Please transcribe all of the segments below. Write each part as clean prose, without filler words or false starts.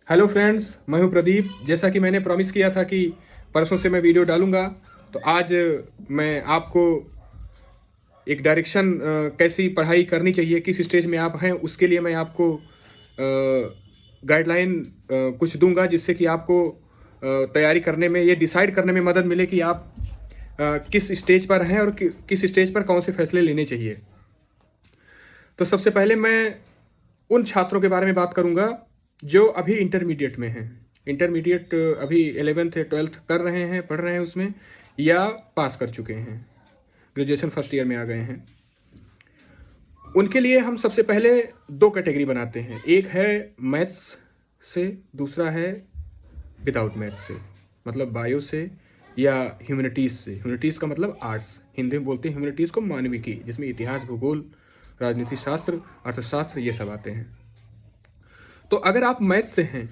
Hello friends, मैं हूं प्रदीप। जैसा कि मैंने प्रॉमिस किया था कि परसों से मैं वीडियो डालूंगा, तो आज मैं आपको एक डायरेक्शन कैसी पढ़ाई करनी चाहिए, किस स्टेज में आप हैं, उसके लिए मैं आपको गाइडलाइन कुछ दूंगा, जिससे कि आपको तैयारी करने में, ये डिसाइड करने में मदद मिले कि आप किस स्टेज पर हैं और किस स्टेज पर कौन से फैसले लेने चाहिए। तो सबसे पहले मैं उन छात्रों के बारे में बात करूंगा जो अभी इंटरमीडिएट में हैं। इंटरमीडिएट अभी 11th या 12th कर रहे हैं, पढ़ रहे हैं उसमें, या पास कर चुके हैं, ग्रेजुएशन फर्स्ट ईयर में आ गए हैं। उनके लिए हम सबसे पहले दो कैटेगरी बनाते हैं। एक है मैथ्स से, दूसरा है विदाउट मैथ्स से, मतलब बायो से या ह्यूमैनिटीज़ से। ह्यूमैनिटीज़ का मतलब आर्ट्स, हिंदी में बोलते हैं ह्यूमैनिटीज़ को मानविकी, जिसमें इतिहास, भूगोल, राजनीति शास्त्र, अर्थशास्त्र ये सब आते हैं। तो अगर आप मैथ्स से हैं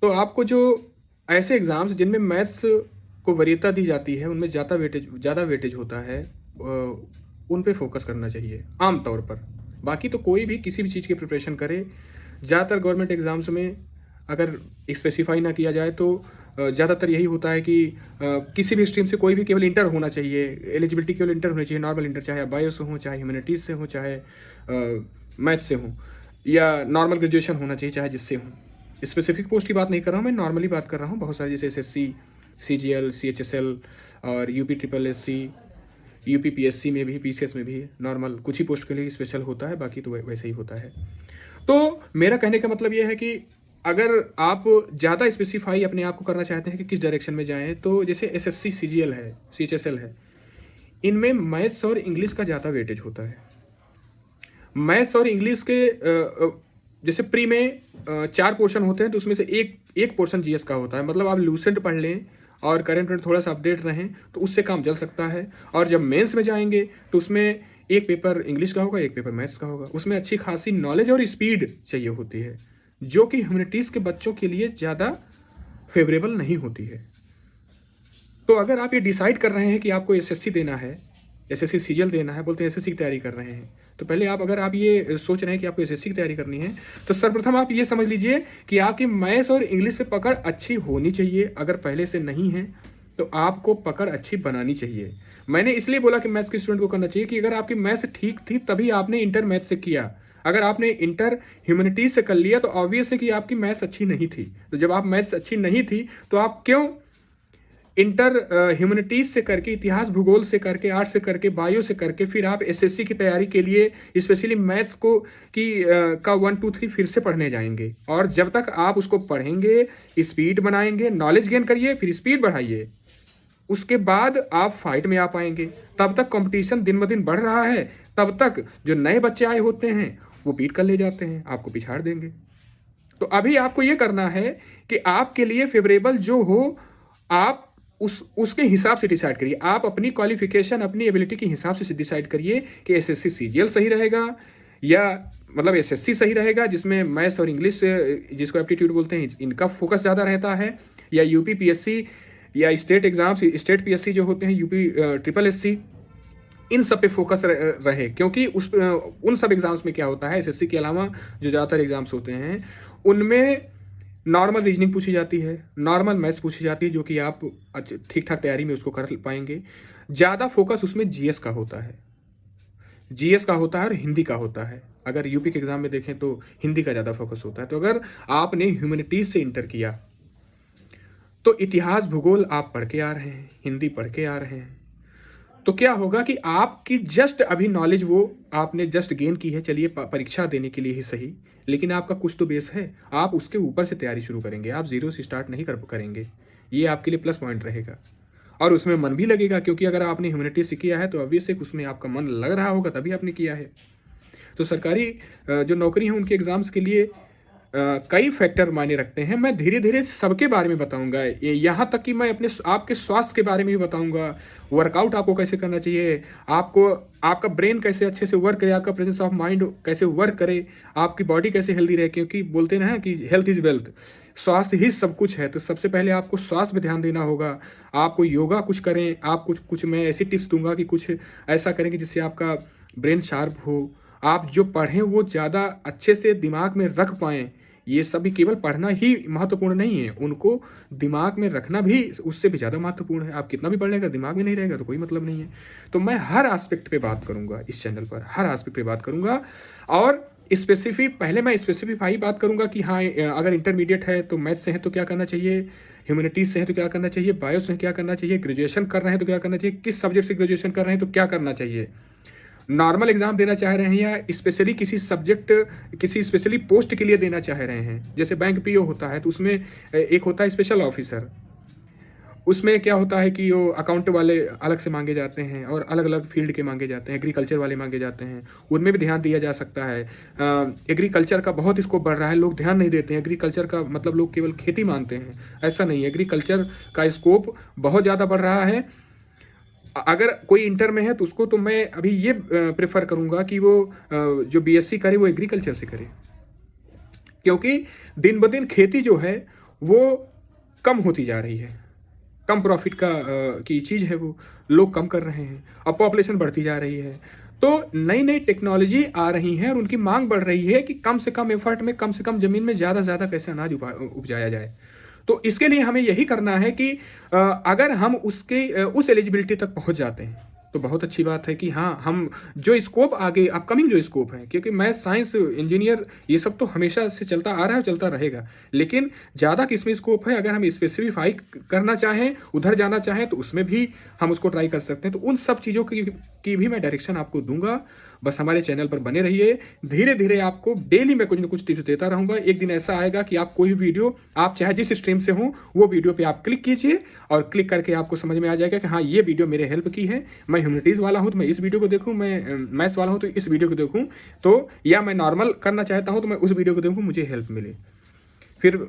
तो आपको जो ऐसे एग्ज़ाम्स जिनमें मैथ्स को वरीयता दी जाती है, उनमें ज़्यादा वेटेज होता है, उन पे फोकस करना चाहिए आम तौर पर। बाकी तो कोई भी किसी भी चीज़ की प्रिपरेशन करे, ज़्यादातर गवर्नमेंट एग्ज़ाम्स में अगर स्पेसिफाई ना किया जाए तो ज़्यादातर यही होता है कि किसी भी स्ट्रीम से कोई भी केवल इंटर होना चाहिए, एलिजिबिलिटी केवल इंटर होनी चाहिए, नॉर्मल इंटर, चाहे आप बायो से हो, चाहे ह्यूमैनिटीज़ से हो, चाहे मैथ से हो, या नॉर्मल ग्रेजुएशन होना चाहिए, चाहे जिससे हो। स्पेसिफिक पोस्ट की बात नहीं कर रहा हूँ मैं, नॉर्मली बात कर रहा हूँ। बहुत सारे जैसे एसएससी, सीजीएल, सीएचएसएल और UP triple SC, UP PSC में भी, पीसीएस में भी नॉर्मल कुछ ही पोस्ट के लिए स्पेशल होता है, बाकी तो वैसे ही होता है। तो मेरा कहने का मतलब यह है कि अगर आप ज़्यादा स्पेसिफाई अपने आप को करना चाहते हैं कि किस डायरेक्शन में जाएं, तो जैसे एसएससी, सीजीएल है, सीएचएसएल है, इनमें मैथ्स और इंग्लिश का ज़्यादा वेटेज होता है। मैथ्स और इंग्लिश के जैसे प्री में 4 पोर्शन होते हैं, तो उसमें से एक पोर्शन जीएस का होता है। मतलब आप लूसेंट पढ़ लें और करंट में थोड़ा सा अपडेट रहें तो उससे काम चल सकता है। और जब मेंस में जाएंगे तो उसमें एक पेपर इंग्लिश का होगा, एक पेपर मैथ्स का होगा। उसमें अच्छी खासी नॉलेज और स्पीड चाहिए होती है, जो कि ह्यूमैनिटीज़ के बच्चों के लिए ज़्यादा फेवरेबल नहीं होती है। तो अगर आप ये डिसाइड कर रहे हैं कि आपको एसएससी देना है, एसएससी सीजीएल देना है, बोलते हैं एसएससी की तैयारी कर रहे हैं, तो पहले अगर आप ये सोच रहे हैं कि आपको एसएससी की तैयारी करनी है, तो सर्वप्रथम आप ये समझ लीजिए कि आपकी मैथ्स और इंग्लिश पे पकड़ अच्छी होनी चाहिए। अगर पहले से नहीं है तो आपको पकड़ अच्छी बनानी चाहिए। मैंने इसलिए बोला कि मैथ्स के स्टूडेंट को करना चाहिए कि अगर आपकी मैथ्स ठीक थी तभी आपने इंटर मैथ्स से किया। अगर आपने इंटर ह्यूमैनिटीज से कर लिया तो ऑब्वियस है कि आपकी मैथ्स अच्छी नहीं थी। तो जब आप मैथ्स अच्छी नहीं थी तो आप क्यों इंटर ह्यूमैनिटीज से करके, इतिहास भूगोल से करके, आर्ट्स से करके, बायो से करके, फिर आप एसएससी की तैयारी के लिए स्पेशली मैथ्स को का 1 2 3 फिर से पढ़ने जाएंगे। और जब तक आप उसको पढ़ेंगे, स्पीड बनाएंगे, नॉलेज गेन करिए, फिर स्पीड बढ़ाइए, उसके बाद आप फाइट में आ पाएंगे। तब तक कंपटीशन दिन ब दिन बढ़ रहा है, तब तक जो नए बच्चे आए होते हैं वो पीट कर ले जाते हैं, आपको पिछाड़ देंगे। तो अभी आपको ये करना है कि आपके लिए फेवरेबल जो हो, आप उसके हिसाब से डिसाइड करिए। आप अपनी क्वालिफिकेशन, अपनी एबिलिटी के हिसाब से डिसाइड करिए कि एसएससी सीजीएल सही रहेगा, या मतलब एसएससी सही रहेगा जिसमें मैथ्स और इंग्लिश, जिसको एप्टीट्यूड बोलते हैं, इनका फोकस ज़्यादा रहता है, या यूपी पीएससी या स्टेट एग्जाम्स, स्टेट पीएससी जो होते हैं, यूपी ट्रिपल एससी, इन सब पे फोकस रहे। क्योंकि उन सब एग्जाम्स में क्या होता है, एसएससी के अलावा जो ज़्यादातर एग्जाम्स होते हैं उनमें नॉर्मल रीजनिंग पूछी जाती है, नॉर्मल मैथ्स पूछी जाती है, जो कि आप ठीक ठाक तैयारी में उसको कर पाएंगे। ज़्यादा फोकस उसमें जीएस का होता है, जीएस का होता है और हिंदी का होता है। अगर यूपी के एग्जाम में देखें तो हिंदी का ज़्यादा फोकस होता है। तो अगर आपने ह्यूमैनिटीज से इंटर किया तो इतिहास भूगोल आप पढ़ के आ रहे हैं, हिंदी पढ़ के आ रहे हैं, तो क्या होगा कि आपकी जस्ट अभी नॉलेज वो आपने जस्ट गेन की है, चलिए परीक्षा देने के लिए ही सही, लेकिन आपका कुछ तो बेस है। आप उसके ऊपर से तैयारी शुरू करेंगे, आप जीरो से स्टार्ट नहीं करेंगे। ये आपके लिए प्लस पॉइंट रहेगा और उसमें मन भी लगेगा, क्योंकि अगर आपने ह्यूमैनिटी से किया है तो ऑब्वियसली उसमें आपका मन लग रहा होगा, तभी आपने किया है। तो सरकारी जो नौकरी है उनके एग्ज़ाम्स के लिए कई फैक्टर मायने रखते हैं। मैं धीरे धीरे सबके बारे में बताऊंगा, यहाँ तक कि मैं अपने आपके स्वास्थ्य के बारे में भी बताऊंगा। वर्कआउट आपको कैसे करना चाहिए, आपको आपका ब्रेन कैसे अच्छे से वर्क करे, आपका प्रेजेंस ऑफ माइंड कैसे वर्क करे, आपकी बॉडी कैसे हेल्दी रहे, क्योंकि बोलते ना कि हेल्थ इज़ वेल्थ, स्वास्थ्य ही सब कुछ है। तो सबसे पहले आपको स्वास्थ्य पे ध्यान देना होगा। आपको योगा कुछ करें, आप कुछ मैं ऐसी टिप्स दूंगा कि कुछ ऐसा करेंगे जिससे आपका ब्रेन शार्प हो, आप जो पढ़ें वो ज़्यादा अच्छे से दिमाग में रख पाएँ। ये सब भी केवल पढ़ना ही महत्वपूर्ण नहीं है, उनको दिमाग में रखना भी उससे भी ज़्यादा महत्वपूर्ण है। आप कितना भी पढ़ लेगा, दिमाग में नहीं रहेगा तो कोई मतलब नहीं है। तो मैं हर एस्पेक्ट पे बात करूँगा इस चैनल पर, हर एस्पेक्ट पे बात करूँगा। और पहले मैं स्पेसिफाई बात करूँगा कि हाँ, अगर इंटरमीडिएट है तो मैथ्स से है तो क्या करना चाहिए, ह्यूमैनिटीज़ से है तो क्या करना चाहिए, बायो से क्या करना चाहिए, ग्रेजुएशन कर रहे हैं तो क्या करना चाहिए, किस सब्जेक्ट से ग्रेजुएशन कर रहे हैं तो क्या करना चाहिए, नॉर्मल एग्जाम देना चाह रहे हैं या स्पेशली किसी सब्जेक्ट, किसी स्पेशली पोस्ट के लिए देना चाह रहे हैं। जैसे बैंक पीओ होता है तो उसमें एक होता है स्पेशल ऑफिसर, उसमें क्या होता है कि वो अकाउंट वाले अलग से मांगे जाते हैं और अलग अलग फील्ड के मांगे जाते हैं, एग्रीकल्चर वाले मांगे जाते हैं, उनमें भी ध्यान दिया जा सकता है। एग्रीकल्चर का बहुत स्कोप बढ़ रहा है, लोग ध्यान नहीं देते हैं। एग्रीकल्चर का मतलब लोग केवल खेती मानते हैं, ऐसा नहीं है। एग्रीकल्चर का स्कोप बहुत ज़्यादा बढ़ रहा है। अगर कोई इंटर में है तो उसको तो मैं अभी ये प्रेफर करूँगा कि वो जो बीएससी करे वो एग्रीकल्चर से करे, क्योंकि दिन ब दिन खेती जो है वो कम होती जा रही है, कम प्रॉफिट की चीज़ है वो, लोग कम कर रहे हैं, अब पॉपुलेशन बढ़ती जा रही है। तो नई नई टेक्नोलॉजी आ रही है और उनकी मांग बढ़ रही है कि कम से कम एफर्ट में, कम से कम ज़मीन में ज़्यादा से ज़्यादा कैसे अनाज उपजाया जाए। तो इसके लिए हमें यही करना है कि अगर हम उस एलिजिबिलिटी तक पहुंच जाते हैं तो बहुत अच्छी बात है कि हाँ, हम जो स्कोप आगे अपकमिंग जो स्कोप है, क्योंकि मैथ, साइंस, इंजीनियर ये सब तो हमेशा से चलता आ रहा है और चलता रहेगा, लेकिन ज़्यादा किसमें स्कोप है, अगर हम स्पेसिफाई करना चाहें, उधर जाना चाहें तो उसमें भी हम उसको ट्राई कर सकते हैं। तो उन सब चीज़ों की भी मैं डायरेक्शन आपको दूंगा। बस हमारे चैनल पर बने रहिए, धीरे धीरे आपको डेली मैं कुछ ना कुछ टिप्स देता रहूँगा। एक दिन ऐसा आएगा कि आप कोई भी वीडियो, आप चाहे जिस स्ट्रीम से हो, वो वीडियो पे आप क्लिक कीजिए और क्लिक करके आपको समझ में आ जाएगा कि हाँ, ये वीडियो मेरे हेल्प की है। मैं ह्यूमैनिटीज़ वाला हूँ तो मैं इस वीडियो को देखूँ, मैं मैथ्स वाला हूँ तो इस वीडियो को देखूँ, तो या मैं नॉर्मल करना चाहता हूँ तो मैं उस वीडियो को देखूँ, मुझे हेल्प मिले। फिर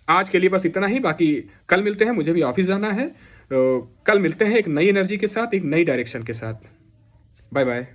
आज के लिए बस इतना ही, बाकी कल मिलते हैं, मुझे भी ऑफिस जाना है। तो कल मिलते हैं एक नई एनर्जी के साथ, एक नई डायरेक्शन के साथ। Bye bye.